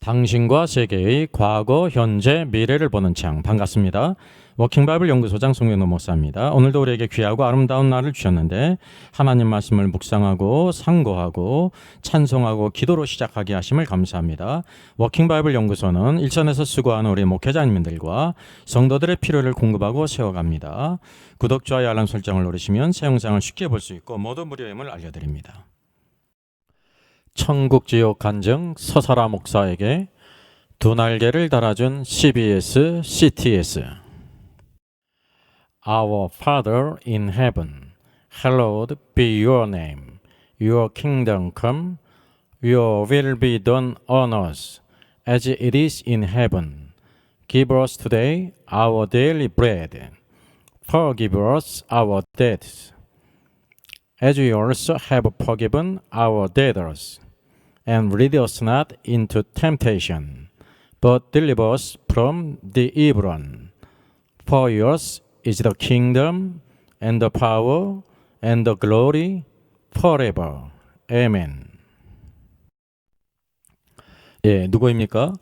당신과 세계의 과거, 현재, 미래를 보는 창. 반갑습니다. 워킹바이블 연구소장 송영노 목사입니다. 오늘도 우리에게 귀하고 아름다운 날을 주셨는데 하나님 말씀을 묵상하고 상고하고 찬송하고 기도로 시작하게 하심을 감사합니다. 워킹바이블 연구소는 일선에서 수고하는 우리 목회자님들과 성도들의 필요를 공급하고 세워갑니다. 구독, 좋아요, 알람 설정을 누르시면 새 영상을 쉽게 볼 수 있고 모두 무료임을 알려드립니다. 천국 지옥 간증 서사라 목사에게 두 날개를 달아준 CBS, CTS. Our Father in heaven, hallowed be your name. Your kingdom come, your will be done on earth as it is in heaven. Give us today our daily bread. Forgive us our debts, as we also have forgiven our debtors. And lead us not into temptation, but deliver us from the evil one. For yours is the kingdom, and the power, and the glory, forever. Amen. 누구입니까?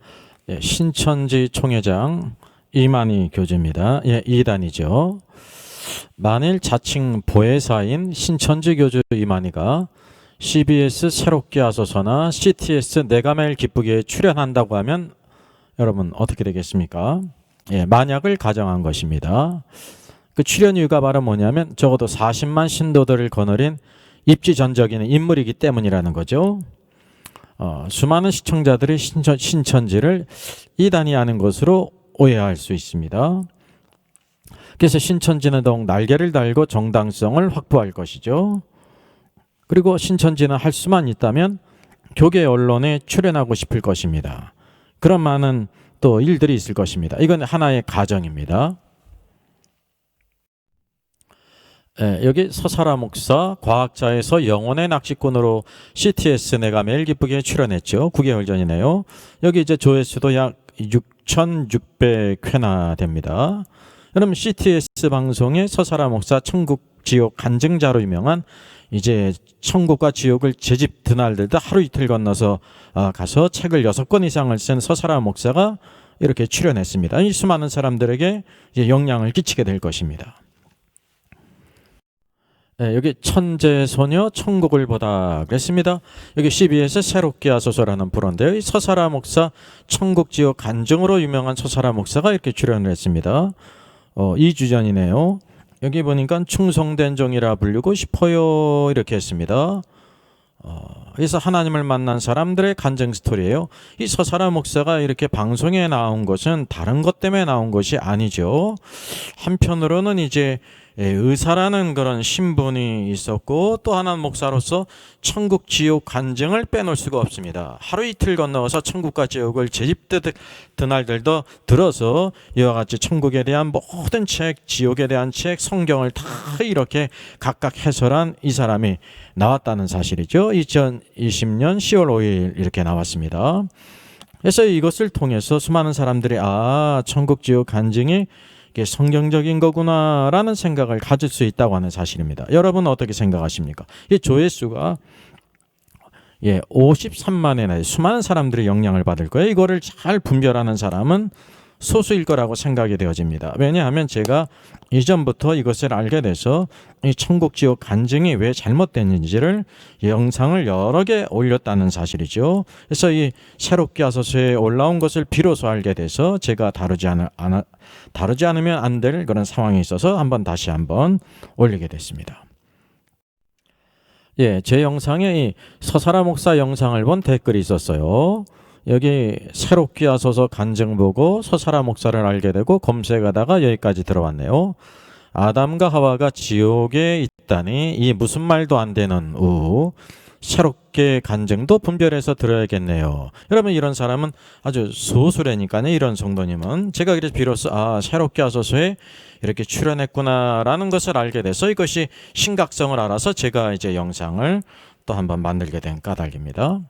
신천지 총회장 이만희 교주입니다. 2단이죠. 만일 자칭 보혜사인 신천지 교주 이만희가 CBS 새롭게 하소서나 CTS 내가 매일 기쁘게 출연한다고 하면 여러분 어떻게 되겠습니까? 만약을 가정한 것입니다. 그 출연 이유가 바로 뭐냐면 적어도 40만 신도들을 거느린 입지전적인 인물이기 때문이라는 거죠. 수많은 시청자들이 신천지를 이단이하는 것으로 오해할 수 있습니다. 그래서 신천지는 더욱 날개를 달고 정당성을 확보할 것이죠. 그리고 신천지는 할 수만 있다면 교계 언론에 출연하고 싶을 것입니다. 그런 많은 또 일들이 있을 것입니다. 이건 하나의 가정입니다. 여기 서사라 목사 과학자에서 영혼의 낚시꾼으로 CTS 내가 매일 기쁘게 출연했죠. 9개월 전이네요. 여기 이제 조회수도 약 6,600회나 됩니다. 여러분 CTS 방송의 서사라 목사 천국 지옥 간증자로 유명한 이제 천국과 지옥을 제 집 드날들다 하루 이틀 건너서 가서 책을 6권 이상을 쓴 서사라 목사가 이렇게 출연했습니다. 이 수많은 사람들에게 이제 영향을 끼치게 될 것입니다. 여기 천재소녀 천국을 보다 그랬습니다. 여기 CBS 새롭게 하소서라는 프로인데요. 이 서사라 목사 천국 지옥 간증으로 유명한 서사라 목사가 이렇게 출연을 했습니다. 2주 전이네요. 여기 보니까 충성된 종이라 부르고 싶어요 이렇게 했습니다. 그래서 하나님을 만난 사람들의 간증 스토리예요. 이 서사라 목사가 이렇게 방송에 나온 것은 다른 것 때문에 나온 것이 아니죠. 한편으로는 이제 의사라는 그런 신분이 있었고 또 하나는 목사로서 천국 지옥 간증을 빼놓을 수가 없습니다. 하루 이틀 건너서 천국과 지옥을 제 집 드날들도 들어서 이와 같이 천국에 대한 모든 책, 지옥에 대한 책, 성경을 다 이렇게 각각 해설한 이 사람이 나왔다는 사실이죠. 2020년 10월 5일 이렇게 나왔습니다. 그래서 이것을 통해서 수많은 사람들이 천국 지옥 간증이 이게 성경적인 거구나라는 생각을 가질 수 있다고 하는 사실입니다. 여러분 어떻게 생각하십니까? 이 조회수가 53만회나 수많은 사람들이 영향을 받을 거예요. 이거를 잘 분별하는 사람은 소수일 거라고 생각이 되어집니다. 왜냐하면 제가 이전부터 이것을 알게 돼서 이 천국 지옥 간증이 왜 잘못됐는지를 영상을 여러 개 올렸다는 사실이죠. 그래서 이 새롭게 하소서에 올라온 것을 비로소 알게 돼서 제가 다루지 않으면 안 될 그런 상황이 있어서 다시 한번 올리게 됐습니다. 제 영상에 이 서사라 목사 영상을 본 댓글이 있었어요. 여기 새롭게 하소서 간증 보고 서사라 목사를 알게 되고 검색하다가 여기까지 들어왔네요. 아담과 하와가 지옥에 있다니 이 무슨 말도 안 되는 새롭게 간증도 분별해서 들어야겠네요. 여러분 이런 사람은 아주 소수라니까요. 이런 성도님은 제가 그래서 비로소 새롭게 하소서에 이렇게 출연했구나라는 것을 알게 돼서 이것이 심각성을 알아서 제가 이제 영상을 또 한번 만들게 된 까닭입니다.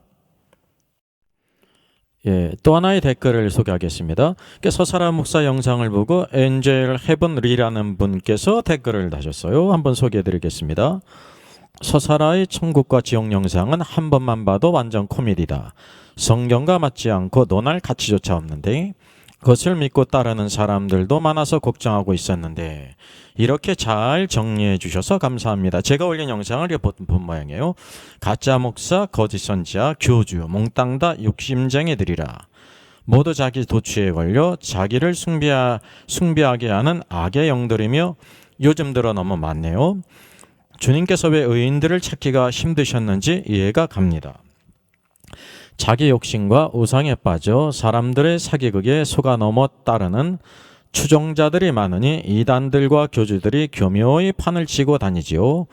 또 하나의 댓글을 소개하겠습니다. 서사라 목사 영상을 보고 엔젤 헤븐 리라는 분께서 댓글을 다셨어요. 한번 소개해드리겠습니다. 서사라의 천국과 지옥 영상은 한 번만 봐도 완전 코미디다. 성경과 맞지 않고 논할 가치조차 없는데 그것을 믿고 따르는 사람들도 많아서 걱정하고 있었는데 이렇게 잘 정리해 주셔서 감사합니다. 제가 올린 영상을 본 모양이에요. 가짜 목사, 거짓 선지자, 교주, 몽땅 다 욕심쟁이들이라. 모두 자기 도취에 걸려 자기를 숭배하게 하는 악의 영들이며 요즘 들어 너무 많네요. 주님께서 왜 의인들을 찾기가 힘드셨는지 이해가 갑니다. 자기 욕심과 우상에 빠져 사람들의 사기극에 속아 넘어 따르는 추종자들이 많으니 이단들과 교주들이 교묘히 판을 치고 다니지요.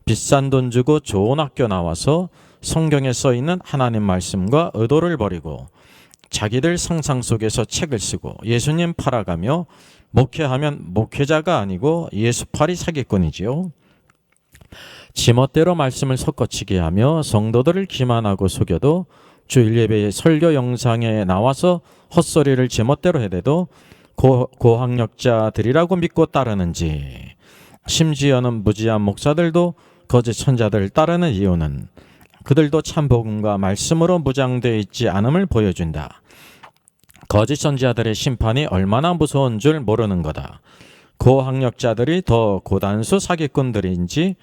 비싼 돈 주고 좋은 학교 나와서 성경에 써있는 하나님 말씀과 의도를 버리고 자기들 상상 속에서 책을 쓰고 예수님 팔아가며 목회하면 목회자가 아니고 예수팔이 사기꾼이지요. 지멋대로 말씀을 섞어치게 하며 성도들을 기만하고 속여도 주일 예배의 설교 영상에 나와서 헛소리를 제멋대로 해대도 고학력자들이라고 믿고 따르는지, 심지어는 무지한 목사들도 거짓 선자들을 따르는 이유는 그들도 참 복음과 말씀으로 무장되어 있지 않음을 보여준다. 거짓 선지자들의 심판이 얼마나 무서운 줄 모르는 거다. 고학력자들이 더 고단수 사기꾼들인지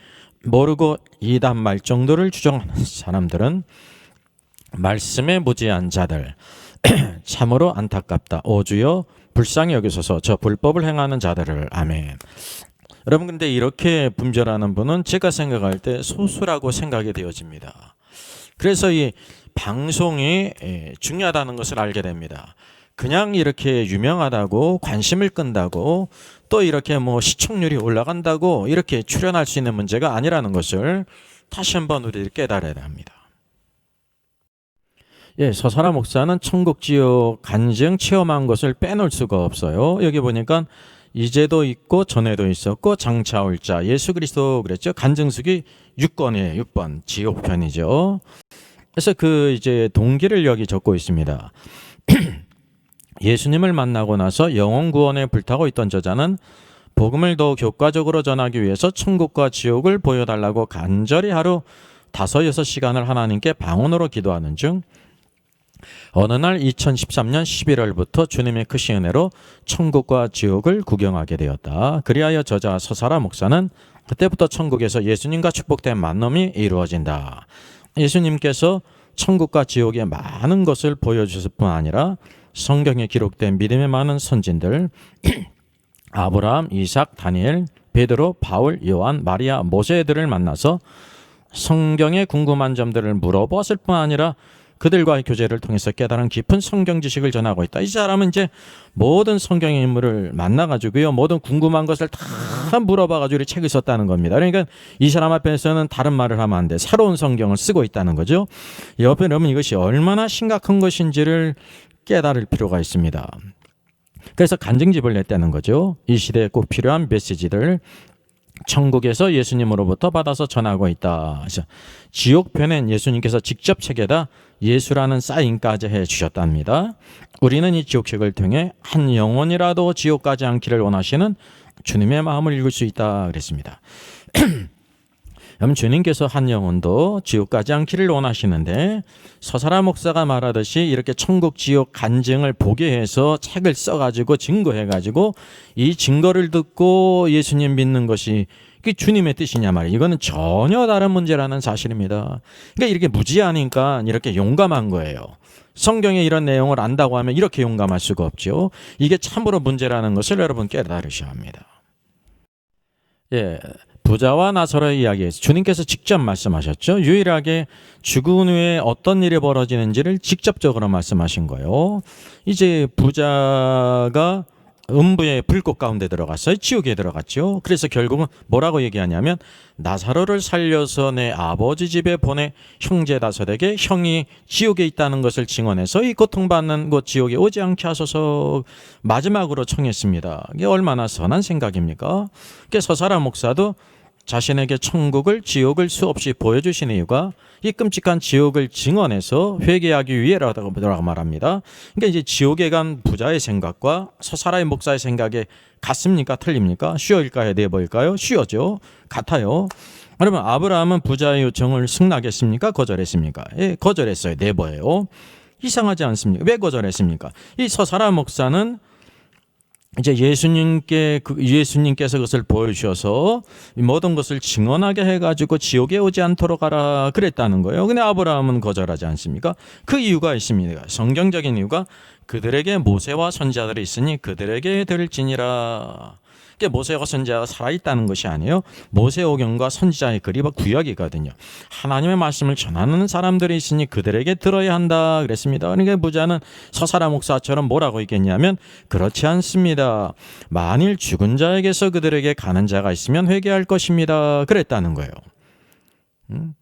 모르고 이단 말정도를 주장하는 사람들은 말씀에 무지한 자들 참으로 안타깝다. 오 주여 불쌍히 여기소서 저 불법을 행하는 자들을. 아멘. 여러분, 근데 이렇게 분별하는 분은 제가 생각할 때 소수라고 생각이 되어집니다. 그래서 이 방송이 중요하다는 것을 알게 됩니다. 그냥 이렇게 유명하다고 관심을 끈다고 또 이렇게 뭐 시청률이 올라간다고 이렇게 출연할 수 있는 문제가 아니라는 것을 다시 한번 우리들이 깨달아야 합니다. 예, 서사라 목사는 천국 지옥 간증 체험한 것을 빼놓을 수가 없어요. 여기 보니까 이제도 있고 전에도 있었고 장차 올 자 예수 그리스도 그랬죠. 간증수기 6권이에요. 6번 지옥편이죠. 그래서 그 이제 동기를 여기 적고 있습니다. 예수님을 만나고 나서 영혼 구원에 불타고 있던 저자는 복음을 더 교과적으로 전하기 위해서 천국과 지옥을 보여달라고 간절히 하루 5-6시간을 하나님께 방언으로 기도하는 중 어느 날 2013년 11월부터 주님의 크신 은혜로 천국과 지옥을 구경하게 되었다. 그리하여 저자 서사라 목사는 그때부터 천국에서 예수님과 축복된 만남이 이루어진다. 예수님께서 천국과 지옥의 많은 것을 보여주실 뿐 아니라 성경에 기록된 믿음의 많은 선진들 아브라함, 이삭, 다니엘, 베드로, 바울, 요한, 마리아, 모세들을 만나서 성경에 궁금한 점들을 물어보았을 뿐 아니라 그들과의 교제를 통해서 깨달은 깊은 성경 지식을 전하고 있다. 이 사람은 이제 모든 성경의 인물을 만나가지고요, 모든 궁금한 것을 다 물어봐가지고 책을 썼다는 겁니다. 그러니까 이 사람 앞에서는 다른 말을 하면 안 돼. 새로운 성경을 쓰고 있다는 거죠. 옆에 여러분 이것이 얼마나 심각한 것인지를 깨달을 필요가 있습니다. 그래서 간증집을 냈다는 거죠. 이 시대에 꼭 필요한 메시지들 천국에서 예수님으로부터 받아서 전하고 있다. 그래서 지옥편엔 예수님께서 직접 책에다 예수라는 사인까지 해주셨답니다. 우리는 이 지옥책을 통해 한 영혼이라도 지옥 가지 않기를 원하시는 주님의 마음을 읽을 수 있다 그랬습니다. 그럼 주님께서 한 영혼도 지옥 가지 않기를 원하시는데 서사라 목사가 말하듯이 이렇게 천국 지옥 간증을 보게 해서 책을 써가지고 증거해가지고 이 증거를 듣고 예수님 믿는 것이 그게 주님의 뜻이냐 말이에요. 이거는 전혀 다른 문제라는 사실입니다. 그러니까 이렇게 무지하니까 이렇게 용감한 거예요. 성경에 이런 내용을 안다고 하면 이렇게 용감할 수가 없죠. 이게 참으로 문제라는 것을 여러분 깨달으셔야 합니다. 예, 부자와 나사로의 이야기에서 주님께서 직접 말씀하셨죠. 유일하게 죽은 후에 어떤 일이 벌어지는지를 직접적으로 말씀하신 거예요. 이제 부자가 음부의 불꽃 가운데 들어갔어요. 지옥에 들어갔죠. 그래서 결국은 뭐라고 얘기하냐면 나사로를 살려서 내 아버지 집에 보내 형제 다섯에게 형이 지옥에 있다는 것을 증언해서 이 고통받는 곳 지옥에 오지 않게 하소서 마지막으로 청했습니다. 이게 얼마나 선한 생각입니까? 서사라 목사도 자신에게 천국을 지옥을 수없이 보여주신 이유가 이 끔찍한 지옥을 증언해서 회개하기 위해라고 말합니다. 그러니까 이제 지옥에 간 부자의 생각과 서사라의 목사의 생각에 같습니까? 틀립니까? 쉬어일까요? 네버일까요? 쉬어죠. 같아요. 그러면 아브라함은 부자의 요청을 승낙했습니까? 거절했습니까? 예, 거절했어요. 네버예요. 이상하지 않습니까? 왜 거절했습니까? 이 서사라 목사는 이제 예수님께서 그것을 보여주셔서 모든 것을 증언하게 해가지고 지옥에 오지 않도록 하라 그랬다는 거예요. 근데 아브라함은 거절하지 않습니까? 그 이유가 있습니다. 성경적인 이유가 그들에게 모세와 선지자들이 있으니 그들에게 들을지니라. 모세와 선지자가 살아있다는 것이 아니에요. 모세오경과 선지자의 글이 구약이거든요. 하나님의 말씀을 전하는 사람들이 있으니 그들에게 들어야 한다 그랬습니다. 그러니까 부자는 서사라 목사처럼 뭐라고 했겠냐면 그렇지 않습니다. 만일 죽은 자에게서 그들에게 가는 자가 있으면 회개할 것입니다. 그랬다는 거예요.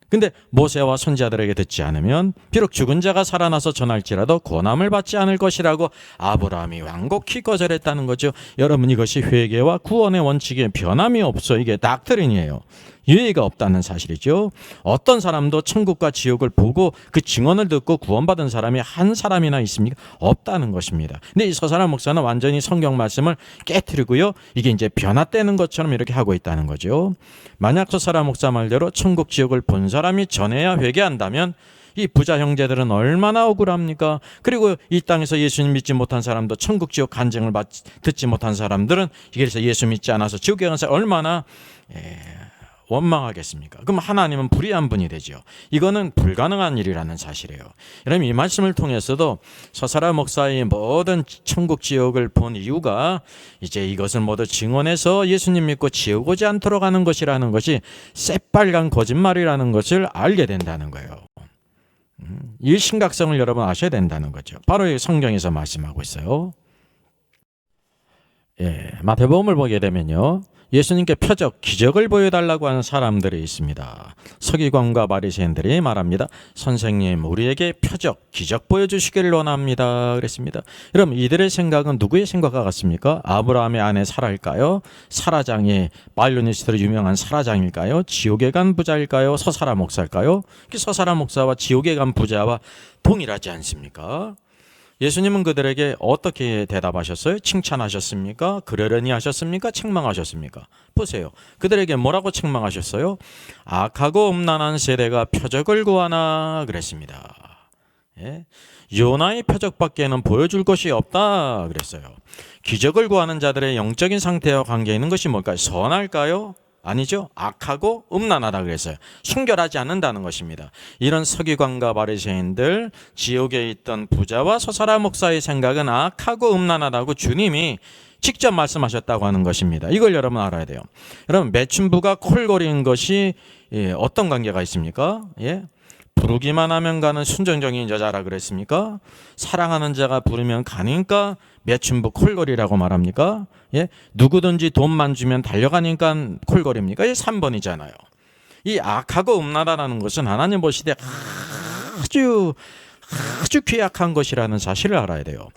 근데 모세와 선지자들에게 듣지 않으면 비록 죽은 자가 살아나서 전할지라도 고난을 받지 않을 것이라고 아브라함이 완곡히 거절했다는 거죠. 여러분, 이것이 회개와 구원의 원칙에 변함이 없어. 이게 닥트린이에요. 유예가 없다는 사실이죠. 어떤 사람도 천국과 지옥을 보고 그 증언을 듣고 구원받은 사람이 한 사람이나 있습니까? 없다는 것입니다. 근데 이 서사라 목사는 완전히 성경 말씀을 깨트리고요. 이게 이제 변화되는 것처럼 이렇게 하고 있다는 거죠. 만약 서사라 목사 말대로 천국 지옥을 본 사람이 전해야 회개한다면 이 부자 형제들은 얼마나 억울합니까? 그리고 이 땅에서 예수님 믿지 못한 사람도 천국 지옥 간증을 듣지 못한 사람들은 그래서 예수 믿지 않아서 지옥에 가는 사람 얼마나 원망하겠습니까? 그럼 하나님은 불의한 분이 되죠. 이거는 불가능한 일이라는 사실이에요. 여러분, 이 말씀을 통해서도 서사라 목사의 모든 천국 지옥을 본 이유가 이제 이것을 모두 증언해서 예수님 믿고 지옥 오지 않도록 하는 것이라는 것이 새빨간 거짓말이라는 것을 알게 된다는 거예요. 이 심각성을 여러분 아셔야 된다는 거죠. 바로 이 성경에서 말씀하고 있어요. 마태복음을 보게 되면요, 예수님께 표적, 기적을 보여달라고 하는 사람들이 있습니다. 서기관과 바리새인들이 말합니다. 선생님, 우리에게 표적, 기적 보여주시기를 원합니다. 그랬습니다. 여러분, 이들의 생각은 누구의 생각과 같습니까? 아브라함의 아내 사라일까요? 사라장의 바이올리니스트로 유명한 사라장일까요? 지옥에 간 부자일까요? 서사라 목사일까요? 서사라 목사와 지옥에 간 부자와 동일하지 않습니까? 예수님은 그들에게 어떻게 대답하셨어요? 칭찬하셨습니까? 그러려니 하셨습니까? 책망하셨습니까? 보세요. 그들에게 뭐라고 책망하셨어요? 악하고 음란한 세대가 표적을 구하나 그랬습니다. 요나의 표적밖에는 보여줄 것이 없다 그랬어요. 기적을 구하는 자들의 영적인 상태와 관계 있는 것이 뭘까요? 선할까요? 아니죠. 악하고 음란하다 그랬어요. 순결하지 않는다는 것입니다. 이런 서기관과 바리새인들, 지옥에 있던 부자와 서사라 목사의 생각은 악하고 음란하다고 주님이 직접 말씀하셨다고 하는 것입니다. 이걸 여러분 알아야 돼요. 여러분, 매춘부가 콜거리는 것이 어떤 관계가 있습니까? 부르기만 하면 가는 순종적인 여자라 그랬습니까? 사랑하는 자가 부르면 가니까 매춘부 콜거리라고 말합니까? 누구든지 돈만 주면 달려가니까 콜거리입니까? 3번이잖아요. 이 악하고 음란하다는 것은 하나님 보실 때 아주 귀약한 것이라는 사실을 알아야 돼요.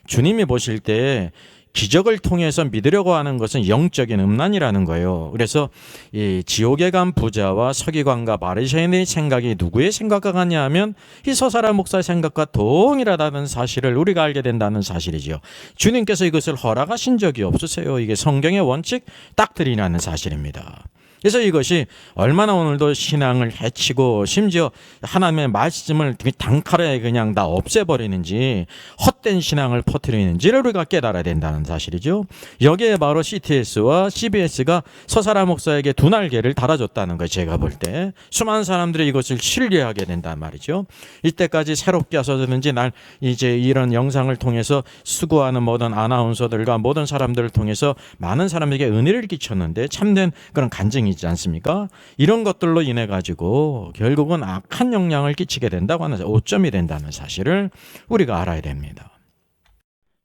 주님이 보실 때 기적을 통해서 믿으려고 하는 것은 영적인 음란이라는 거예요. 그래서 이 지옥에 간 부자와 서기관과 바리새인의 생각이 누구의 생각과 같냐 하면 이 서사라 목사의 생각과 동일하다는 사실을 우리가 알게 된다는 사실이죠. 주님께서 이것을 허락하신 적이 없으세요. 이게 성경의 원칙 닥트린이라는 사실입니다. 그래서 이것이 얼마나 오늘도 신앙을 해치고 심지어 하나님의 말씀을 단칼에 그냥 다 없애버리는지 헛된 신앙을 퍼뜨리는지를 우리가 깨달아야 된다는 사실이죠. 여기에 바로 CTS와 CBS가 서사라 목사에게 두 날개를 달아줬다는 거예요. 제가 볼 때 수많은 사람들이 이것을 신뢰하게 된단 말이죠. 이때까지 새롭게 하서든지 날 이제 이런 영상을 통해서 수고하는 모든 아나운서들과 모든 사람들을 통해서 많은 사람에게 은혜를 끼쳤는데 참된 그런 간증이 있지 않습니까? 이런 것들로 인해 가지고 결국은 악한 영향을 끼치게 된다고 하는 오점이 된다는 사실을 우리가 알아야 됩니다.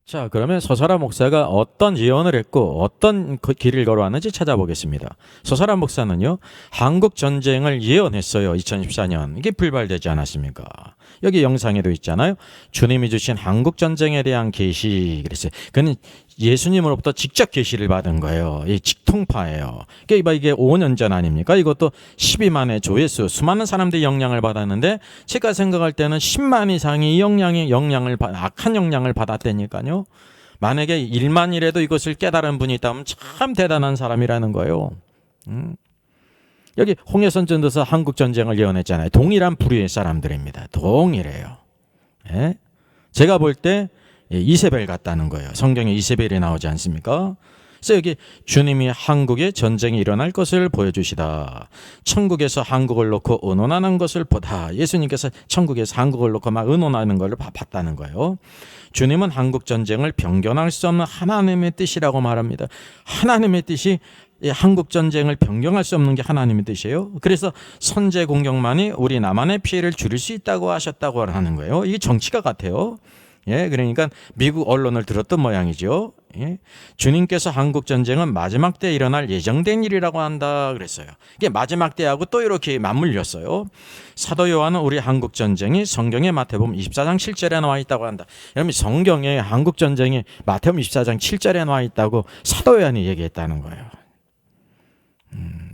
자, 그러면 서사라 목사가 어떤 예언을 했고 어떤 길을 걸어왔는지 찾아보겠습니다. 서사라 목사는요, 한국 전쟁을 예언했어요. 2014년. 이게 불발되지 않았습니까? 여기 영상에도 있잖아요. 주님이 주신 한국 전쟁에 대한 계시 그랬어요. 그는 예수님으로부터 직접 계시를 받은 거예요. 이 직통파예요. 그러니까 이게 5년 전 아닙니까? 이것도 12만의 조회수, 수많은 사람들이 영향을 받았는데 제가 생각할 때는 10만 이상이 이 악한 영향을 받았다니까요. 만약에 1만이라도 이것을 깨달은 분이 있다면 참 대단한 사람이라는 거예요. 여기 홍해선 전도서 한국 전쟁을 예언했잖아요. 동일한 부류의 사람들입니다. 동일해요. 제가 볼 때 이세벨 같다는 거예요. 성경에 이세벨이 나오지 않습니까? 그래서 여기 주님이 한국에 전쟁이 일어날 것을 보여주시다. 천국에서 한국을 놓고 의논하는 것을 보다. 예수님께서 천국에서 한국을 놓고 막 의논하는 걸 봤다는 거예요. 주님은 한국 전쟁을 변경할 수 없는 하나님의 뜻이라고 말합니다. 하나님의 뜻이 한국 전쟁을 변경할 수 없는 게 하나님의 뜻이에요. 그래서 선제 공격만이 우리 남한의 피해를 줄일 수 있다고 하셨다고 하는 거예요. 이게 정치가 같아요. 예, 그러니까 미국 언론을 들었던 모양이죠. 예, 주님께서 한국 전쟁은 마지막 때 일어날 예정된 일이라고 한다 그랬어요. 이게 마지막 때하고 또 이렇게 맞물렸어요. 사도 요한은 우리 한국 전쟁이 성경의 마태복음 24장 7절에 나와 있다고 한다. 여러분 성경에 한국 전쟁이 마태복음 24장 7절에 나와 있다고 사도 요한이 얘기했다는 거예요.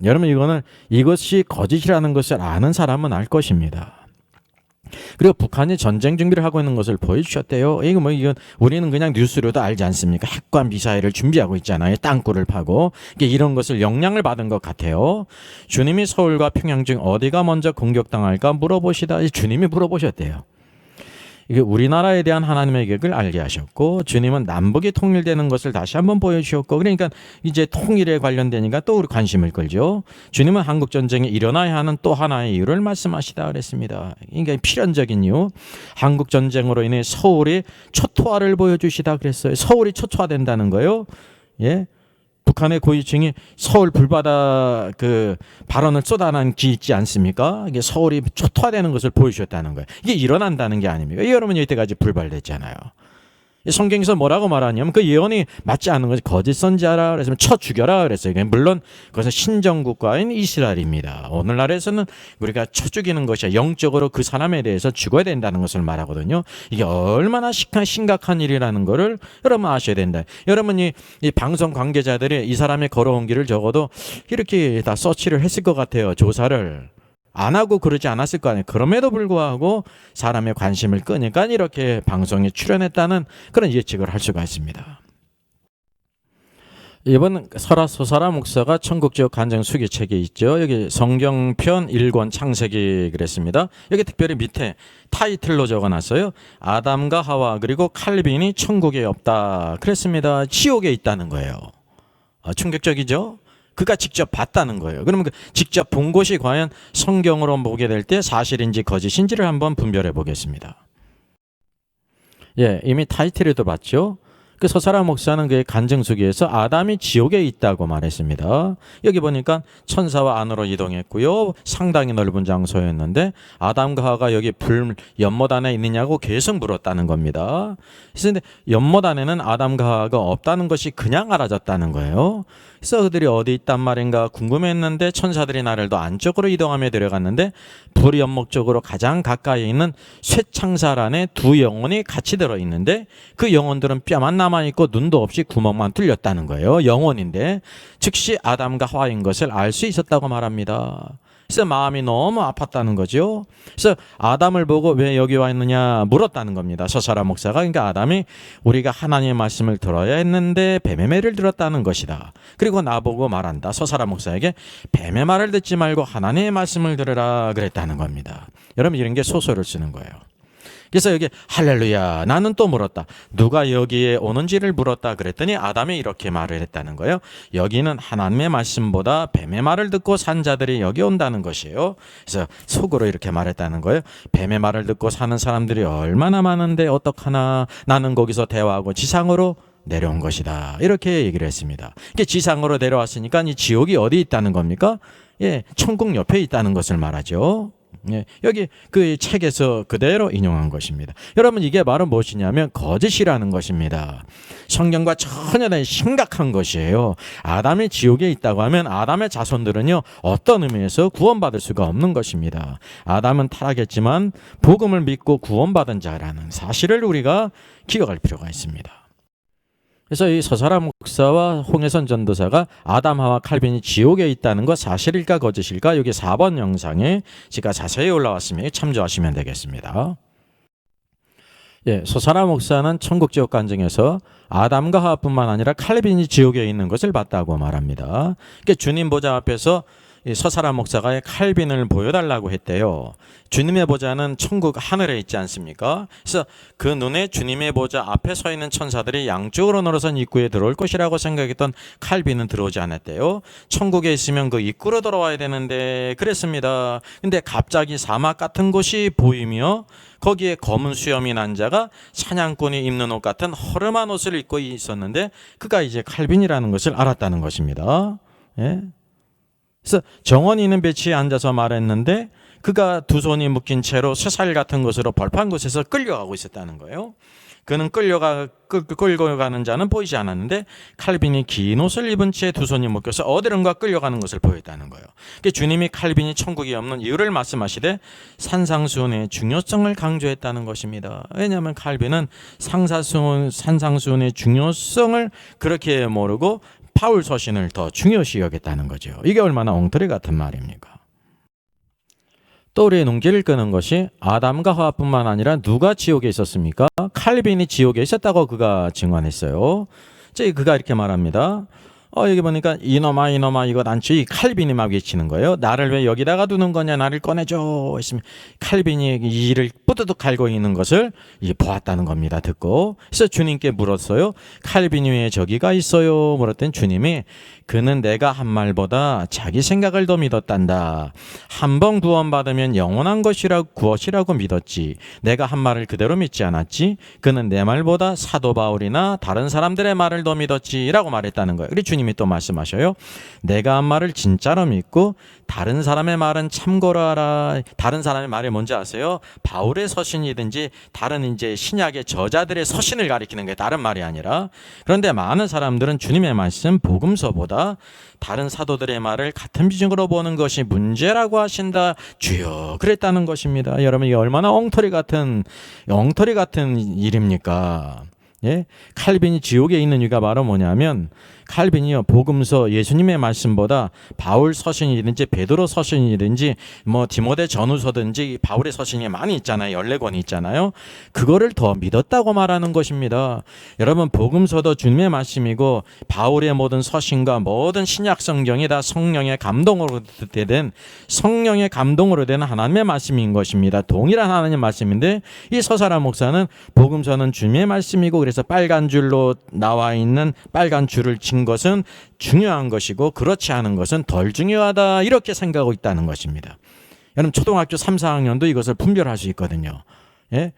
여러분 이것이 거짓이라는 것을 아는 사람은 알 것입니다. 그리고 북한이 전쟁 준비를 하고 있는 것을 보여주셨대요. 이건 우리는 그냥 뉴스로도 알지 않습니까? 핵과 미사일을 준비하고 있잖아요. 땅굴을 파고. 이런 것을 영향을 받은 것 같아요. 주님이 서울과 평양 중 어디가 먼저 공격당할까 물어보시다. 주님이 물어보셨대요. 이게 우리나라에 대한 하나님의 계획을 알게 하셨고, 주님은 남북이 통일되는 것을 다시 한번 보여주셨고, 그러니까 이제 통일에 관련되니까 또 우리 관심을 끌죠. 주님은 한국 전쟁이 일어나야 하는 또 하나의 이유를 말씀하시다 그랬습니다. 그러니까 필연적인 이유, 한국 전쟁으로 인해 서울이 초토화를 보여주시다 그랬어요. 서울이 초토화된다는 거예요. 예. 북한의 고위층이 서울 불바다 그 발언을 쏟아내지 있지 않습니까? 이게 서울이 초토화되는 것을 보여주셨다는 거예요. 이게 일어난다는 게 아닙니까? 여러분 여태까지 불발됐잖아요. 성경에서 뭐라고 말하냐면 그 예언이 맞지 않는 것이 거짓 선지자라 그래서 쳐 죽여라 그랬어요. 물론 그것은 신정국가인 이스라엘입니다. 오늘날에서는 우리가 쳐 죽이는 것이 영적으로 그 사람에 대해서 죽어야 된다는 것을 말하거든요. 이게 얼마나 심각한 일이라는 것을 여러분 아셔야 된다. 여러분이 이 방송 관계자들이 이 사람이 걸어온 길을 적어도 이렇게 다 서치를 했을 것 같아요. 조사를. 안 하고 그러지 않았을 거 아니에요. 그럼에도 불구하고 사람의 관심을 끄니까 이렇게 방송에 출연했다는 그런 예측을 할 수가 있습니다. 이번 소사라 목사가 천국지역 간증 수기책이 있죠. 여기 성경편 1권 창세기 그랬습니다. 여기 특별히 밑에 타이틀로 적어놨어요. 아담과 하와 그리고 칼빈이 천국에 없다 그랬습니다. 지옥에 있다는 거예요. 충격적이죠? 그가 직접 봤다는 거예요. 그러면 직접 본 곳이 과연 성경으로 보게 될 때 사실인지 거짓인지를 한번 분별해 보겠습니다. 예, 이미 타이틀에도 봤죠. 그 서사라 목사는 그의 간증수기에서 아담이 지옥에 있다고 말했습니다. 여기 보니까 천사와 안으로 이동했고요. 상당히 넓은 장소였는데 아담과 하와가 여기 연못 안에 있느냐고 계속 물었다는 겁니다. 그런데 연못 안에는 아담과 하와가 없다는 것이 그냥 알아졌다는 거예요. 그래서 그들이 어디 있단 말인가 궁금했는데 천사들이 나를 더 안쪽으로 이동하며 데려갔는데 불 연못 쪽으로 가장 가까이 있는 쇠창살 안에 두 영혼이 같이 들어있는데 그 영혼들은 뼈만 남아있고 눈도 없이 구멍만 뚫렸다는 거예요. 영혼인데 즉시 아담과 하와인 것을 알 수 있었다고 말합니다. 그래서 마음이 너무 아팠다는 거죠. 그래서 아담을 보고 왜 여기 와 있느냐 물었다는 겁니다. 서사라 목사가. 그러니까 아담이 우리가 하나님의 말씀을 들어야 했는데 뱀의 말을 들었다는 것이다. 그리고 나보고 말한다. 서사라 목사에게 뱀의 말을 듣지 말고 하나님의 말씀을 들으라 그랬다는 겁니다. 여러분 이런 게 소설을 쓰는 거예요. 그래서 여기 할렐루야 나는 또 물었다. 누가 여기에 오는지를 물었다 그랬더니 아담이 이렇게 말을 했다는 거예요. 여기는 하나님의 말씀보다 뱀의 말을 듣고 산 자들이 여기 온다는 것이에요. 그래서 속으로 이렇게 말했다는 거예요. 뱀의 말을 듣고 사는 사람들이 얼마나 많은데 어떡하나 나는 거기서 대화하고 지상으로 내려온 것이다. 이렇게 얘기를 했습니다. 이게 지상으로 내려왔으니까 이 지옥이 어디 있다는 겁니까? 예, 천국 옆에 있다는 것을 말하죠. 예, 여기 그 책에서 그대로 인용한 것입니다. 여러분 이게 바로 무엇이냐면 거짓이라는 것입니다. 성경과 전혀 다른 심각한 것이에요. 아담이 지옥에 있다고 하면 아담의 자손들은요 어떤 의미에서 구원받을 수가 없는 것입니다. 아담은 타락했지만 복음을 믿고 구원받은 자라는 사실을 우리가 기억할 필요가 있습니다. 그래서 이 서사라 목사와 홍해선 전도사가 아담하와 칼빈이 지옥에 있다는 것 사실일까 거짓일까 여기 4번 영상에 제가 자세히 올라왔으니 참조하시면 되겠습니다. 예, 서사라 목사는 천국 지옥 간증에서 아담과 하와뿐만 아니라 칼빈이 지옥에 있는 것을 봤다고 말합니다. 그러니까 주님 보좌 앞에서 이 서사라 목사가 칼빈을 보여달라고 했대요. 주님의 보좌는 천국 하늘에 있지 않습니까? 그래서 그 눈에 주님의 보좌 앞에 서 있는 천사들이 양쪽으로 늘어선 입구에 들어올 것이라고 생각했던 칼빈은 들어오지 않았대요. 천국에 있으면 그 입구로 돌아와야 되는데 그랬습니다. 근데 갑자기 사막 같은 곳이 보이며 거기에 검은 수염이 난 자가 사냥꾼이 입는 옷 같은 허름한 옷을 입고 있었는데 그가 이제 칼빈이라는 것을 알았다는 것입니다. 예? 그래서 정원이 있는 벤치에 앉아서 말했는데 그가 두 손이 묶인 채로 쇠살 같은 것으로 벌판 곳에서 끌려가고 있었다는 거예요. 그는 끌고 가는 자는 보이지 않았는데 칼빈이 긴 옷을 입은 채 두 손이 묶여서 어디론가 끌려가는 것을 보였다는 거예요. 그러니까 주님이 칼빈이 천국이 없는 이유를 말씀하시되 산상수훈의 중요성을 강조했다는 것입니다. 왜냐하면 칼빈은 산상수훈의 중요성을 그렇게 모르고 바울 서신을 더 중요시 여겼다는 거죠. 이게 얼마나 엉터리 같은 말입니까? 또 우리의 눈길을 끄는 것이 아담과 하와뿐만 아니라 누가 지옥에 있었습니까? 칼빈이 지옥에 있었다고 그가 증언했어요. 그가 이렇게 말합니다. 여기 보니까 이놈아 이거 난지 칼빈이 막 외치는 거예요. 나를 왜 여기다가 두는 거냐, 나를 꺼내줘 했으면 칼빈이 이를 뿌드득 갈고 있는 것을 이제 보았다는 겁니다. 듣고 그래서 주님께 물었어요. 칼빈이 왜 저기가 있어요? 물었더니 주님이 그는 내가 한 말보다 자기 생각을 더 믿었단다. 한 번 구원받으면 영원한 구원이라고 믿었지. 내가 한 말을 그대로 믿지 않았지. 그는 내 말보다 사도 바울이나 다른 사람들의 말을 더 믿었지 라고 말했다는 거예요. 그리고 주님이 또 말씀하셔요. 내가 한 말을 진짜로 믿고 다른 사람의 말은 참고로 하라. 다른 사람의 말이 뭔지 아세요? 바울의 서신이든지 다른 이제 신약의 저자들의 서신을 가리키는 게 다른 말이 아니라, 그런데 많은 사람들은 주님의 말씀 복음서보다 다른 사도들의 말을 같은 비중으로 보는 것이 문제라고 하신다. 주여 그랬다는 것입니다. 여러분 이게 얼마나 엉터리 같은 일입니까? 예? 칼빈이 지옥에 있는 이유가 바로 뭐냐면 칼빈이요 복음서 예수님의 말씀보다 바울 서신이든지 베드로 서신이든지 뭐 디모데 전후서든지 바울의 서신이 많이 있잖아요. 14권이 있잖아요. 그거를 더 믿었다고 말하는 것입니다. 여러분 복음서도 주님의 말씀이고 바울의 모든 서신과 모든 신약 성경이 다 성령의 감동으로 된 하나님의 말씀인 것입니다. 동일한 하나님의 말씀인데 이 서사라 목사는 복음서는 주님의 말씀이고 그래서 빨간 줄로 나와 있는 빨간 줄을 친 것은 중요한 것이고 그렇지 않은 것은 덜 중요하다 이렇게 생각하고 있다는 것입니다. 여러분 초등학교 3, 4학년도 이것을 분별할 수 있거든요. 예?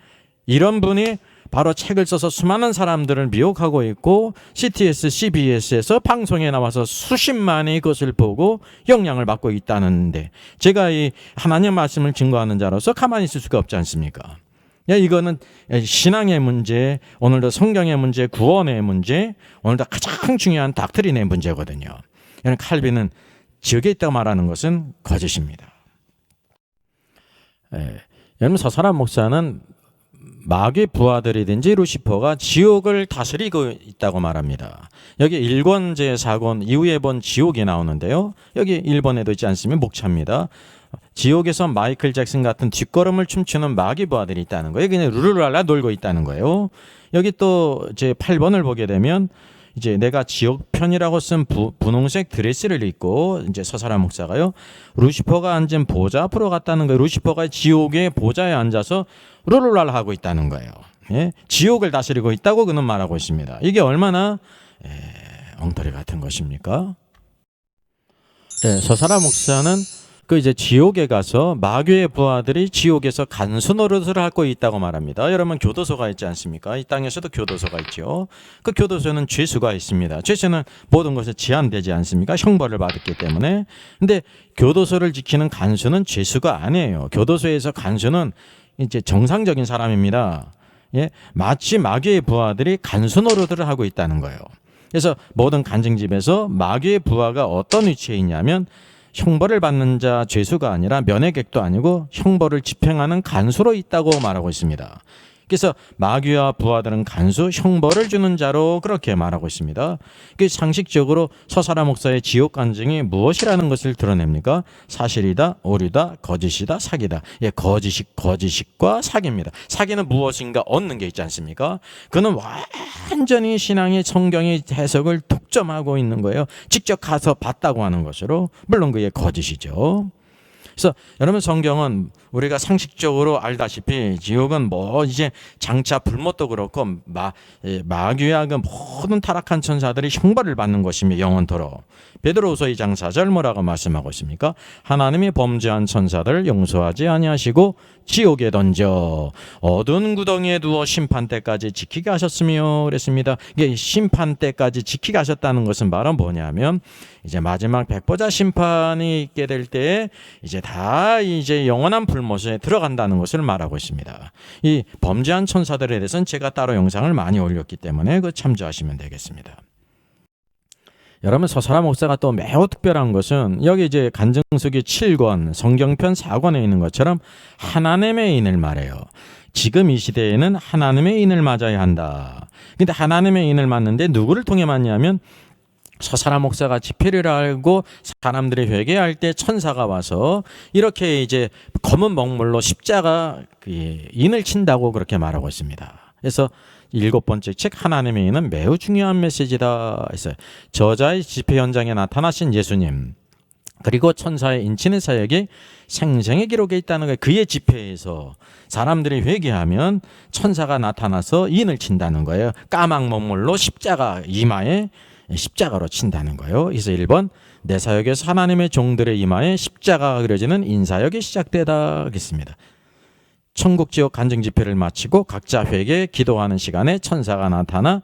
이런 분이 바로 책을 써서 수많은 사람들을 미혹하고 있고 CTS, CBS에서 방송에 나와서 수십만이 그것을 보고 영향을 받고 있다는데 제가 이 하나님 말씀을 증거하는 자로서 가만히 있을 수가 없지 않습니까? 이거는 신앙의 문제, 오늘도 성경의 문제, 구원의 문제, 오늘도 가장 중요한 닥트린의 문제거든요. 칼빈은 지옥에 있다고 말하는 것은 거짓입니다. 여러분 서사라 목사는 마귀 부하들이든지 루시퍼가 지옥을 다스리고 있다고 말합니다. 여기 1권 제4권 이후에 본 지옥이 나오는데요. 여기 1번에도 있지 않습니까? 목차입니다. 지옥에서 마이클 잭슨 같은 뒷걸음을 춤추는 마귀 부하들이 있다는 거예요. 그냥 룰루랄라 놀고 있다는 거예요. 여기 또 제 8번을 보게 되면 이제 내가 지옥 편이라고 쓴 분홍색 드레스를 입고 이제 서사라 목사가요. 루시퍼가 앉은 보좌 앞으로 갔다는 거예요. 루시퍼가 지옥의 보좌에 앉아서 룰루랄라 하고 있다는 거예요. 예? 지옥을 다스리고 있다고 그는 말하고 있습니다. 이게 얼마나 엉터리 같은 것입니까? 네, 서사라 목사는 그 이제 지옥에 가서 마귀의 부하들이 지옥에서 간수 노릇을 하고 있다고 말합니다. 여러분 교도소가 있지 않습니까? 이 땅에서도 교도소가 있죠. 그 교도소에는 죄수가 있습니다. 죄수는 모든 것에 제한되지 않습니까? 형벌을 받았기 때문에. 근데 교도소를 지키는 간수는 죄수가 아니에요. 교도소에서 간수는 이제 정상적인 사람입니다. 예? 마치 마귀의 부하들이 간수 노릇을 하고 있다는 거예요. 그래서 모든 간증집에서 마귀의 부하가 어떤 위치에 있냐면 형벌을 받는 자 죄수가 아니라 면회객도 아니고 형벌을 집행하는 간수로 있다고 말하고 있습니다. 그래서 마귀와 부하들은 간수 형벌을 주는 자로 그렇게 말하고 있습니다. 그 상식적으로 서사라 목사의 지옥 간증이 무엇이라는 것을 드러냅니까? 사실이다, 오류다, 거짓이다, 사기다. 예, 거짓과 사기입니다. 사기는 무엇인가 얻는 게 있지 않습니까? 그는 완전히 신앙의 성경의 해석을 독점하고 있는 거예요. 직접 가서 봤다고 하는 것으로. 물론 그게 거짓이죠. 그래서 여러분, 성경은 우리가 상식적으로 알다시피 지옥은 뭐 이제 장차 불못도 그렇고 마귀와 그 모든 타락한 천사들이 형벌을 받는 것이며 영원토록. 베드로후서 2장 4절 뭐라고 말씀하고 있습니까? 하나님이 범죄한 천사들을 용서하지 아니하시고 지옥에 던져 어두운 구덩이에 두어 심판 때까지 지키게 하셨으며 그랬습니다. 이게 심판 때까지 지키게 하셨다는 것은 말은 뭐냐면 이제 마지막 백보자 심판이 있게 될 때에 이제 다 이제 영원한 불못에 들어간다는 것을 말하고 있습니다. 이 범죄한 천사들에 대해서는 제가 따로 영상을 많이 올렸기 때문에 그 참조하시면 되겠습니다. 여러분, 서사라 목사가 또 매우 특별한 것은 여기 이제 간증수기 7권, 성경편 4권에 있는 것처럼 하나님의 인을 말해요. 지금 이 시대에는 하나님의 인을 맞아야 한다. 근데 하나님의 인을 맞는데 누구를 통해 맞냐면 서사라 목사가 집회를 알고 사람들이 회개할 때 천사가 와서 이렇게 이제 검은 먹물로 십자가 인을 친다고 그렇게 말하고 있습니다. 그래서 7번째 책 하나님의 인은 매우 중요한 메시지다 했어요. 저자의 집회 현장에 나타나신 예수님 그리고 천사의 인치는 사역이 생생히 기록에 있다는 거예요. 그의 집회에서 사람들이 회개하면 천사가 나타나서 인을 친다는 거예요. 까막 먹물로 십자가 이마에 십자가로 친다는 거예요. 그래서 1번 내 사역에서 하나님의 종들의 이마에 십자가가 그려지는 인사역이 시작되다 하겠습니다. 천국 지옥 간증 집회를 마치고 각자 회개 기도하는 시간에 천사가 나타나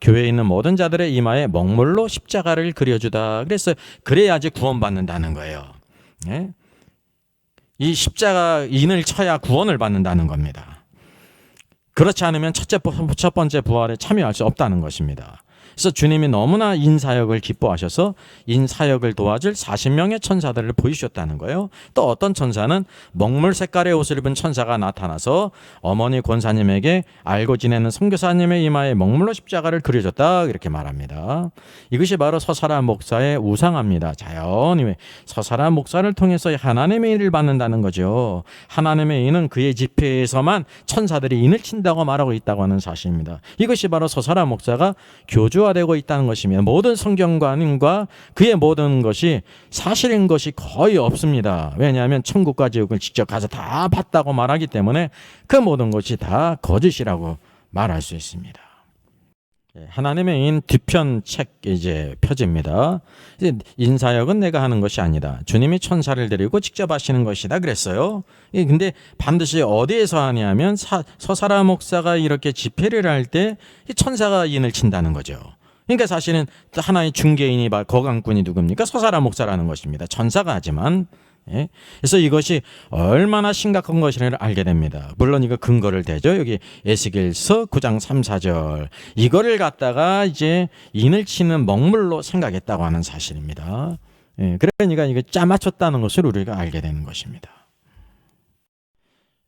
교회에 있는 모든 자들의 이마에 먹물로 십자가를 그려주다. 그래서 그래야지 구원받는다는 거예요. 네? 이 십자가 인을 쳐야 구원을 받는다는 겁니다. 그렇지 않으면 첫 번째 부활에 참여할 수 없다는 것입니다. 그래서 주님이 너무나 인사역을 기뻐하셔서 인사역을 도와줄 40명의 천사들을 보이셨다는 거예요. 또 어떤 천사는 먹물 색깔의 옷을 입은 천사가 나타나서 어머니 권사님에게 알고 지내는 선교사님의 이마에 먹물로 십자가를 그려줬다 이렇게 말합니다. 이것이 바로 서사라 목사의 우상합니다. 자연히 서사라 목사를 통해서 하나님의 인을 받는다는 거죠. 하나님의 인은 그의 집회에서만 천사들이 인을 친다고 말하고 있다고 하는 사실입니다. 이것이 바로 서사라 목사가 교주화되고 있다는 것이며 모든 성경관과 그의 모든 것이 사실인 것이 거의 없습니다. 왜냐하면 천국과 지옥을 직접 가서 다 봤다고 말하기 때문에 그 모든 것이 다 거짓이라고 말할 수 있습니다. 하나님의 인 뒤편 책 이제 표지입니다. 인사역은 내가 하는 것이 아니다. 주님이 천사를 데리고 직접 하시는 것이다 그랬어요. 근데 반드시 어디에서 하냐면 서사라 목사가 이렇게 집회를 할 때 천사가 인을 친다는 거죠. 그러니까 사실은 하나의 중개인이 거강꾼이 누굽니까? 서사라 목사라는 것입니다. 천사가 하지만 그래서 이것이 얼마나 심각한 것인지를 알게 됩니다. 물론 이거 근거를 대죠. 여기 에스겔서 9장 3, 4절 이거를 갖다가 이제 인을 치는 먹물로 생각했다고 하는 사실입니다. 그러니까 이거 짜맞췄다는 것을 우리가 알게 되는 것입니다.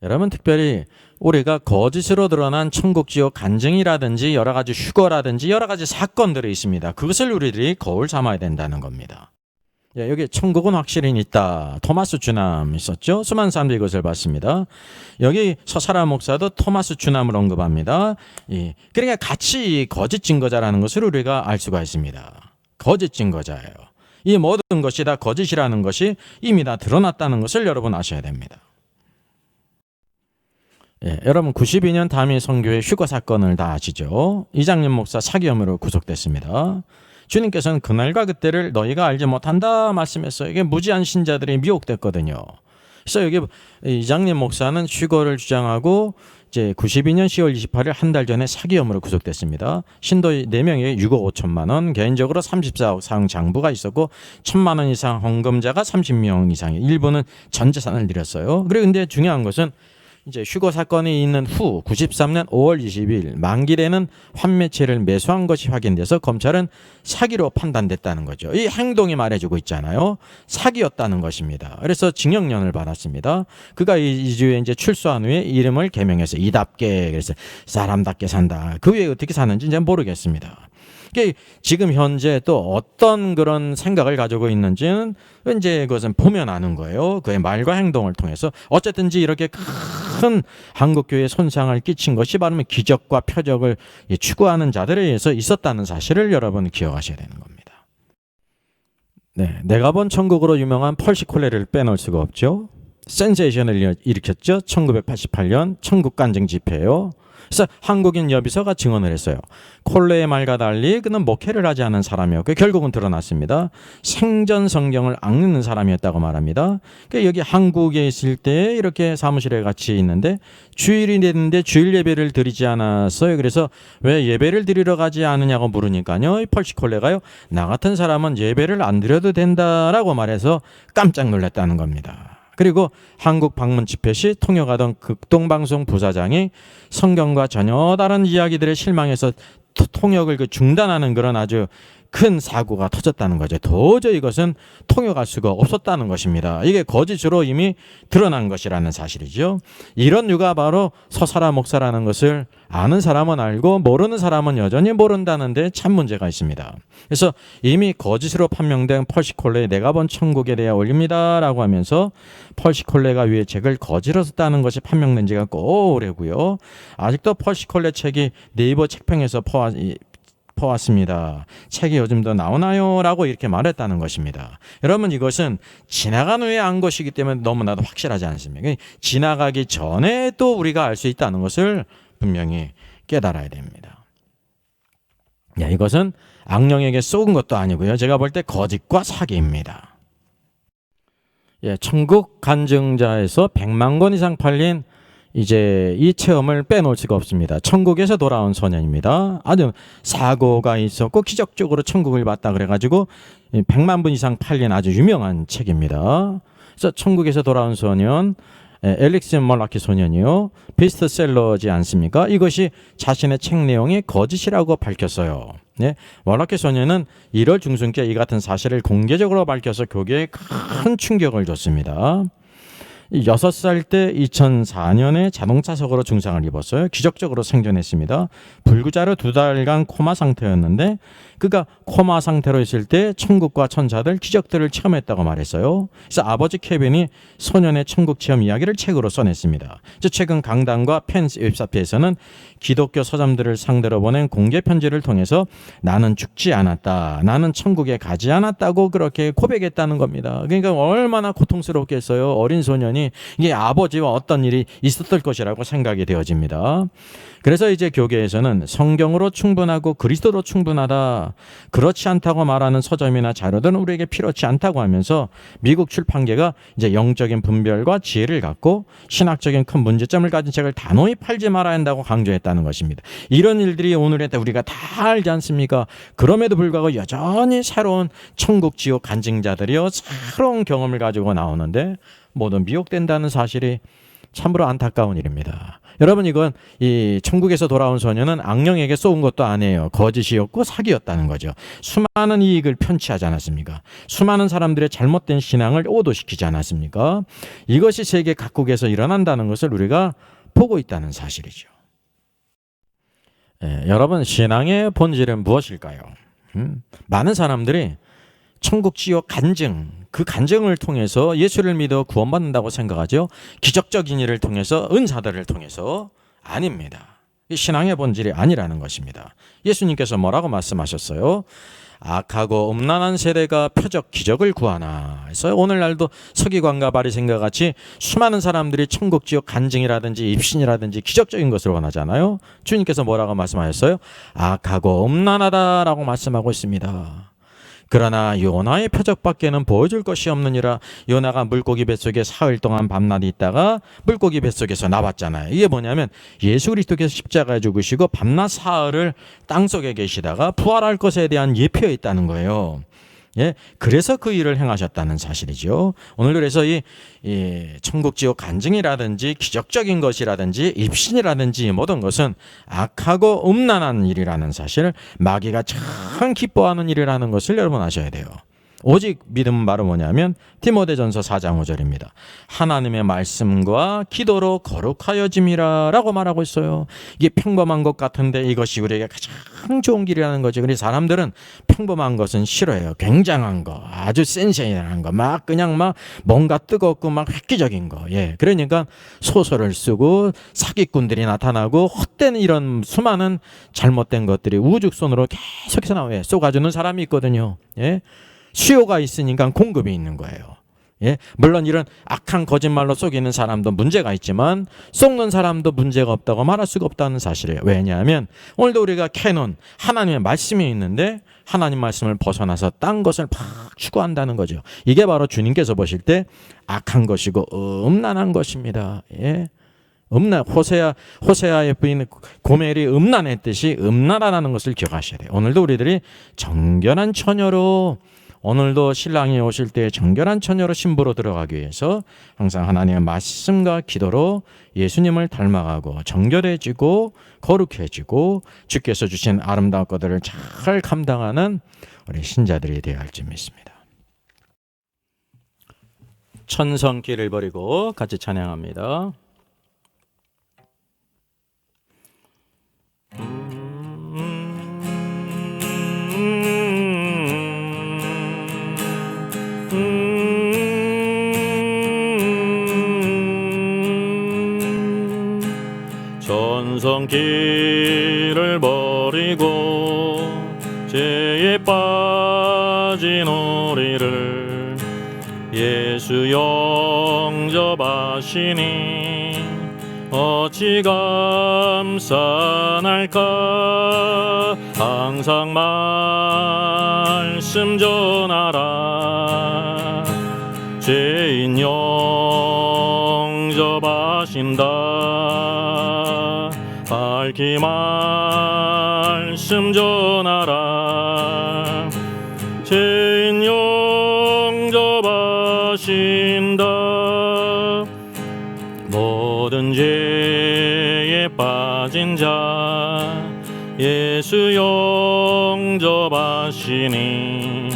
여러분, 특별히 우리가 거짓으로 드러난 천국 지옥 간증이라든지 여러 가지 휴거라든지 여러 가지 사건들이 있습니다. 그것을 우리들이 거울 삼아야 된다는 겁니다. 여기 천국은 확실히 있다. 토마스 주남 있었죠. 수많은 사람들이 이것을 봤습니다. 여기 서사라 목사도 토마스 주남을 언급합니다. 그러니까 같이 거짓 증거자라는 것을 우리가 알 수가 있습니다. 거짓 증거자예요. 이 모든 것이 다 거짓이라는 것이 이미 다 드러났다는 것을 여러분 아셔야 됩니다. 여러분 92년 담임 선교회 휴거 사건을 다 아시죠? 이장님 목사 사기 혐의로 구속됐습니다. 주님께서는 그날과 그때를 너희가 알지 못한다 말씀했어요. 이게 무지한 신자들이 미혹됐거든요. 그래서 여기 이장님 목사는 휴거를 주장하고 이제 92년 10월 28일 한 달 전에 사기 혐의로 구속됐습니다. 신도 4명에 6억 5천만 원, 개인적으로 34억 상 장부가 있었고 1,000만 원 이상 헌금자가 30명 이상이에요. 일부는 전 재산을 드렸어요. 그리고 근데 중요한 것은 이제 휴거 사건이 있는 후 93년 5월 20일 만기되는 환매체를 매수한 것이 확인돼서 검찰은 사기로 판단됐다는 거죠. 이 행동이 말해주고 있잖아요. 사기였다는 것입니다. 그래서 징역년을 받았습니다. 그가 이 주에 이제 출소한 후에 이름을 개명해서 이답게, 그래서 사람답게 산다. 그 후에 어떻게 사는지 이제 모르겠습니다. 지금 현재 또 어떤 그런 생각을 가지고 있는지는 이제 그것은 보면 아는 거예요. 그의 말과 행동을 통해서 어쨌든지 이렇게 큰 한국교회에 손상을 끼친 것이 바로 기적과 표적을 추구하는 자들에 의해서 있었다는 사실을 여러분 기억하셔야 되는 겁니다. 네, 내가 본 천국으로 유명한 펄시 콜레를 빼놓을 수가 없죠. 센세이션을 일으켰죠. 1988년 천국 간증 집회예요. 그래서 한국인 여비서가 증언을 했어요. 콜레의 말과 달리 그는 목회를 하지 않은 사람이었고 결국은 드러났습니다. 생전 성경을 악읽는 사람이었다고 말합니다. 여기 한국에 있을 때 이렇게 사무실에 같이 있는데 주일이 됐는데 주일 예배를 드리지 않았어요. 그래서 왜 예배를 드리러 가지 않느냐고 물으니까요. 펄시 콜레가요. 나 같은 사람은 예배를 안 드려도 된다라고 말해서 깜짝 놀랐다는 겁니다. 그리고 한국 방문 집회 시 통역하던 극동방송 부사장이 성경과 전혀 다른 이야기들에 실망해서 통역을 중단하는 그런 아주 큰 사고가 터졌다는 거죠. 도저히 이것은 통역할 수가 없었다는 것입니다. 이게 거짓으로 이미 드러난 것이라는 사실이죠. 이런 이유가 바로 서사라 목사라는 것을 아는 사람은 알고 모르는 사람은 여전히 모른다는데 참 문제가 있습니다. 그래서 이미 거짓으로 판명된 펄시 콜레의 내가 본 천국에 대해 올립니다라고 하면서 펄시 콜레가 위에 책을 거짓으로 썼다는 것이 판명된 지가 꽤 오래고요. 아직도 펄시 콜레 책이 네이버 책평에서 퍼왔습니다. 책이 요즘도 나오나요? 라고 이렇게 말했다는 것입니다. 여러분 이것은 지나간 후에 안 것이기 때문에 너무나도 확실하지 않습니까? 지나가기 전에 또 우리가 알 수 있다는 것을 분명히 깨달아야 됩니다. 이것은 악령에게 쏘은 것도 아니고요. 제가 볼 때 거짓과 사기입니다. 천국 간증자에서 100만 권 이상 팔린 이제 이 체험을 빼놓을 수가 없습니다. 천국에서 돌아온 소년입니다. 아주 사고가 있었고 기적적으로 천국을 봤다 그래가지고 100만 분 이상 팔린 아주 유명한 책입니다. 그래서 천국에서 돌아온 소년, 앨릭스 멀라키 소년이요. 베스트셀러지 않습니까? 이것이 자신의 책 내용이 거짓이라고 밝혔어요. 네, 멀라키 소년은 1월 중순께 이 같은 사실을 공개적으로 밝혀서 교계에 큰 충격을 줬습니다. 6살 때 2004년에 자동차 사고로 중상을 입었어요. 기적적으로 생존했습니다. 불구자로 2달간 코마 상태였는데 그가 코마 상태로 있을 때 천국과 천사들 기적들을 체험했다고 말했어요. 그래서 아버지 케빈이 소년의 천국 체험 이야기를 책으로 써냈습니다. 최근 강단과 펜스 웹사이트에서는 기독교 서점들을 상대로 보낸 공개 편지를 통해서 나는 죽지 않았다, 나는 천국에 가지 않았다고 그렇게 고백했다는 겁니다. 그러니까 얼마나 고통스럽겠어요. 어린 소년이 이게 아버지와 어떤 일이 있었을 것이라고 생각이 되어집니다. 그래서 이제 교계에서는 성경으로 충분하고 그리스도로 충분하다, 그렇지 않다고 말하는 서점이나 자료들은 우리에게 필요치 않다고 하면서 미국 출판계가 이제 영적인 분별과 지혜를 갖고 신학적인 큰 문제점을 가진 책을 단호히 팔지 말아야 한다고 강조했다는 것입니다. 이런 일들이 오늘에 우리가 다 알지 않습니까? 그럼에도 불구하고 여전히 새로운 천국 지옥 간증자들이요, 새로운 경험을 가지고 나오는데 모두 미혹된다는 사실이 참으로 안타까운 일입니다. 여러분, 이건 이 천국에서 돌아온 소년은 악령에게 쏘은 것도 아니에요. 거짓이었고 사기였다는 거죠. 수많은 이익을 편취하지 않았습니까? 수많은 사람들의 잘못된 신앙을 오도시키지 않았습니까? 이것이 세계 각국에서 일어난다는 것을 우리가 보고 있다는 사실이죠. 여러분, 신앙의 본질은 무엇일까요? 많은 사람들이 천국 지옥 간증, 그 간증을 통해서 예수를 믿어 구원받는다고 생각하죠. 기적적인 일을 통해서, 은사들을 통해서. 아닙니다. 이 신앙의 본질이 아니라는 것입니다. 예수님께서 뭐라고 말씀하셨어요? 악하고 음란한 세대가 표적 기적을 구하나. 그래서 오늘날도 서기관과 바리새인과 같이 수많은 사람들이 천국 지옥 간증이라든지 입신이라든지 기적적인 것을 원하잖아요. 주님께서 뭐라고 말씀하셨어요? 악하고 음란하다라고 말씀하고 있습니다. 그러나 요나의 표적밖에는 보여줄 것이 없느니라. 요나가 물고기 뱃속에 사흘 동안 밤낮 있다가 물고기 뱃속에서 나왔잖아요. 이게 뭐냐면 예수 그리스도께서 십자가에 죽으시고 밤낮 사흘을 땅속에 계시다가 부활할 것에 대한 예표에 있다는 거예요. 예, 그래서 그 일을 행하셨다는 사실이죠. 오늘 그래서 이 천국 지옥 간증이라든지 기적적인 것이라든지 입신이라든지 모든 것은 악하고 음란한 일이라는 사실을, 마귀가 참 기뻐하는 일이라는 것을 여러분 아셔야 돼요. 오직 믿음은 바로 뭐냐면 디모데전서 4장 5절입니다. 하나님의 말씀과 기도로 거룩하여짐이라 라고 말하고 있어요. 이게 평범한 것 같은데 이것이 우리에게 가장 좋은 길이라는 거죠. 그래서 사람들은 평범한 것은 싫어해요. 굉장한 거, 아주 센세이션한 거, 막 그냥 막 뭔가 뜨겁고 막 획기적인 거. 예, 그러니까 소설을 쓰고 사기꾼들이 나타나고 헛된 이런 수많은 잘못된 것들이 우죽순으로 계속해서 나와요. 쏘가주는 사람이 있거든요. 예. 수요가 있으니까 공급이 있는 거예요. 예? 물론 이런 악한 거짓말로 속이는 사람도 문제가 있지만 속는 사람도 문제가 없다고 말할 수가 없다는 사실이에요. 왜냐하면 오늘도 우리가 캐논 하나님의 말씀이 있는데 하나님 말씀을 벗어나서 딴 것을 막 추구한다는 거죠. 이게 바로 주님께서 보실 때 악한 것이고 음란한 것입니다. 예? 호세아의 부인 고멜이 음란했듯이 음란하다는 것을 기억하셔야 돼요. 오늘도 우리들이 정결한 처녀로, 오늘도 신랑이 오실 때 정결한 처녀로 신부로 들어가기 위해서 항상 하나님의 말씀과 기도로 예수님을 닮아가고 정결해지고 거룩해지고 주께서 주신 아름다운 것들을 잘 감당하는 우리 신자들이 되어야 할지 믿습니다. 천성길을 버리고 같이 찬양합니다. 천성길을 버리고 죄에 빠진 우리를 예수 영접하시니 어찌 감사할까. 항상 말씀 전하라. 죄인 영접하신다. 밝히 말씀 전하라. 죄인 영접하신다. 모든 죄에 빠진 자 예수 영접하시니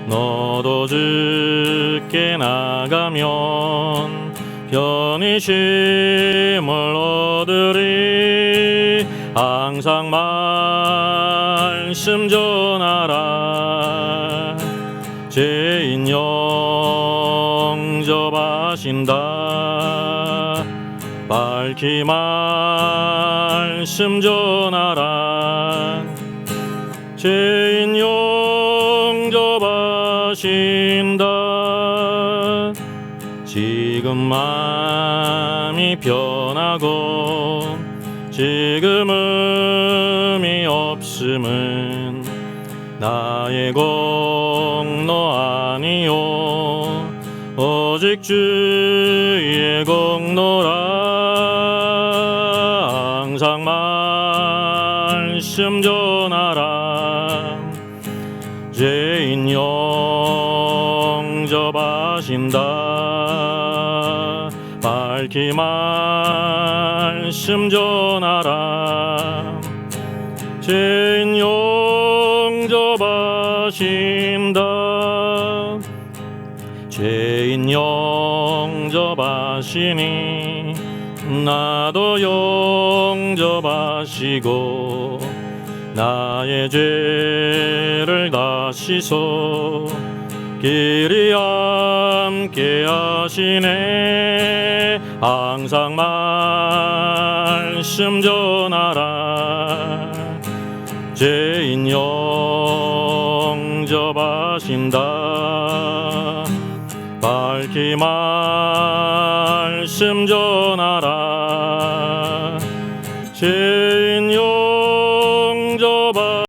너도 주께 나가면 편히심을 얻으리. 항상 말씀 전하라. 죄인 영접하신다. 밝히 말씀 전하라. 죄인 영접하신다. 지금 마음이 변하고 지금 의미 없음은 나의 공로 아니요 오직 주의 공로라. 항상 말씀 전하라. 죄인 영접하신다. 밝히 말씀 전하라. 죄인 영접하신다. 죄인 영접하시니 나도 영접하시고 나의 죄를 다 씻어 길이 함께 하시네. 항상 말씀 전하라. 죄인 영접하신다. 밝히 말씀 전하라. 죄인 영접하신다.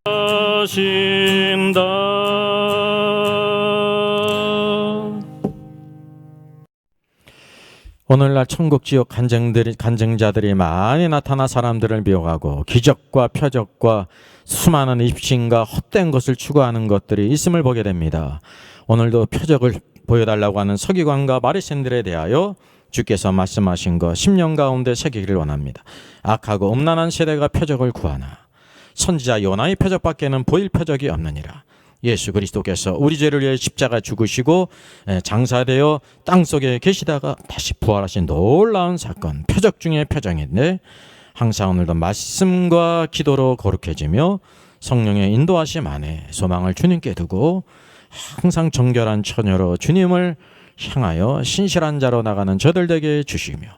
오늘날 천국 지옥 간증자들이 많이 나타나 사람들을 미혹하고 기적과 표적과 수많은 입신과 헛된 것을 추구하는 것들이 있음을 보게 됩니다. 오늘도 표적을 보여달라고 하는 서기관과 바리새인들에 대하여 주께서 말씀하신 것 10년 가운데 새기기를 원합니다. 악하고 음란한 세대가 표적을 구하나 선지자 요나의 표적밖에는 보일 표적이 없느니라. 예수 그리스도께서 우리 죄를 위해 십자가 죽으시고 장사되어 땅속에 계시다가 다시 부활하신 놀라운 사건, 표적 중에 표적인데 항상 오늘도 말씀과 기도로 거룩해지며 성령의 인도하심 안에 소망을 주님께 두고 항상 정결한 처녀로 주님을 향하여 신실한 자로 나가는 저들 되게 주시며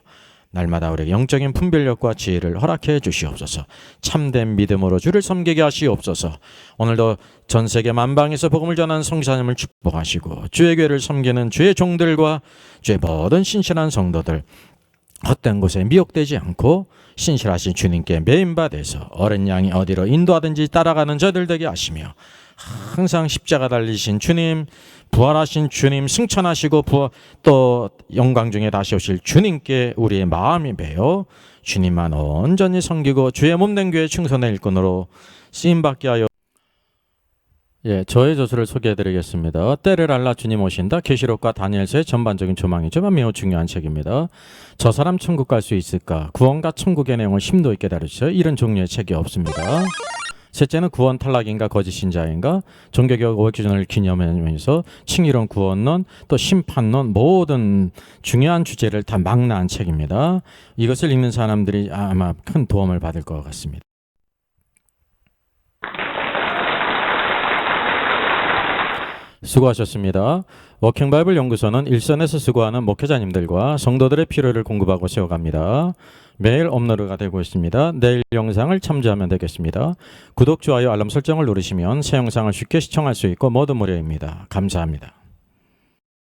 날마다 우리에게 영적인 분별력과 지혜를 허락해 주시옵소서. 참된 믿음으로 주를 섬기게 하시옵소서. 오늘도 전 세계 만방에서 복음을 전하는 성사님을 축복하시고 주의 교회를 섬기는 주의 종들과 주의 모든 신실한 성도들 헛된 곳에 미혹되지 않고 신실하신 주님께 메인받아서 어린 양이 어디로 인도하든지 따라가는 저들 되게 하시며 항상 십자가 달리신 주님, 부활하신 주님, 승천하시고 또 영광 중에 다시 오실 주님께 우리의 마음이 배어 주님만 온전히 섬기고 주의 몸된 교회 충성의 일꾼으로 쓰임받게 하여 저의 저서를 소개해드리겠습니다. 때를 알라 주님 오신다. 계시록과 다니엘서의 전반적인 조망이지만 매우 중요한 책입니다. 저 사람 천국 갈 수 있을까? 구원과 천국의 내용을 심도 있게 다루셔요. 이런 종류의 책이 없습니다. 셋째는 구원 탈락인가 거짓 신자인가 종교개혁 500주년을 기념하면서 칭의론 구원론 또 심판론 모든 중요한 주제를 다 망라한 책입니다. 이것을 읽는 사람들이 아마 큰 도움을 받을 것 같습니다. 수고하셨습니다. 워킹바이블 연구소는 일선에서 수고하는 목회자님들과 성도들의 필요를 공급하고 세워갑니다. 매일 업로드가 되고 있습니다. 내일 영상을 참조하면 되겠습니다. 구독, 좋아요, 알람 설정을 누르시면 새 영상을 쉽게 시청할 수 있고 모두 무료입니다. 감사합니다.